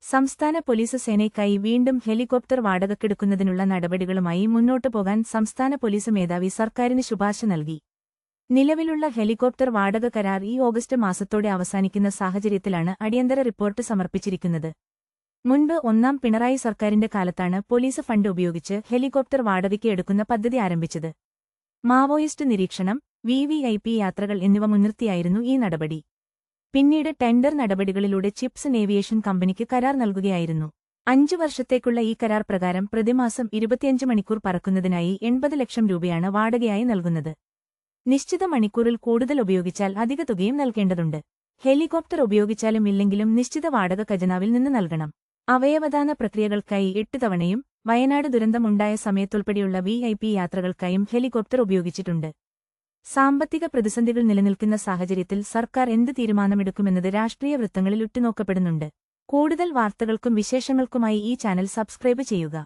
സംസ്ഥാന പോലീസ് സേനയ്ക്കായി വീണ്ടും ഹെലികോപ്റ്റർ വാടകയ്ക്കെടുക്കുന്നതിനുള്ള നടപടികളുമായി മുന്നോട്ടു പോകാൻ സംസ്ഥാന പോലീസ് മേധാവി സർക്കാരിന് ശുപാർശ നൽകി. നിലവിലുള്ള ഹെലികോപ്റ്റർ വാടക കരാർ ഈ ഓഗസ്റ്റ് മാസത്തോടെ അവസാനിക്കുന്ന സാഹചര്യത്തിലാണ് അടിയന്തര റിപ്പോർട്ട് സമർപ്പിച്ചിരിക്കുന്നത്. മുൻപ് ഒന്നാം പിണറായി സർക്കാരിന്റെ കാലത്താണ് പോലീസ് ഫണ്ട് ഉപയോഗിച്ച് ഹെലികോപ്റ്റർ വാടകയ്ക്ക് എടുക്കുന്ന പദ്ധതി ആരംഭിച്ചത്. മാവോയിസ്റ്റ് നിരീക്ഷണം, VVIP യാത്രകൾ എന്നിവ മുൻനിർത്തിയായിരുന്നു ഈ നടപടി. പിന്നീട് ടെൻഡർ നടപടികളിലൂടെ ചിപ്സ് ഏവിയേഷൻ കമ്പനിക്ക് കരാർ നൽകുകയായിരുന്നു. 5 വർഷത്തേക്കുള്ള ഈ കരാർ പ്രകാരം പ്രതിമാസം 25 മണിക്കൂർ പറക്കുന്നതിനായി 80 ലക്ഷം രൂപയാണ് വാടകയായി നൽകുന്നത്. നിശ്ചിത മണിക്കൂറിൽ കൂടുതൽ ഉപയോഗിച്ചാൽ അധിക തുകയും നൽകേണ്ടതുണ്ട്. ഹെലികോപ്റ്റർ ഉപയോഗിച്ചാലും ഇല്ലെങ്കിലും നിശ്ചിത വാടക ഖജനാവിൽ നിന്ന് നൽകണം. അവയവദാന പ്രക്രിയകൾക്കായി 8 തവണയും വയനാട് ദുരന്തമുണ്ടായ സമയത്തുൾപ്പെടെയുള്ള VIP യാത്രകൾക്കായും ഹെലികോപ്റ്റർ ഉപയോഗിച്ചിട്ടുണ്ട്. സാമ്പത്തിക പ്രതിസന്ധികൾ നിലനിൽക്കുന്ന സാഹചര്യത്തിൽ സർക്കാർ എന്ത് തീരുമാനമെടുക്കുമെന്നത് രാഷ്ട്രീയ വൃത്തങ്ങളിൽ ഉറ്റുനോക്കപ്പെടുന്നുണ്ട്. കൂടുതൽ വാർത്തകൾക്കും വിശേഷങ്ങൾക്കുമായി ഈ ചാനൽ സബ്സ്ക്രൈബ് ചെയ്യുക.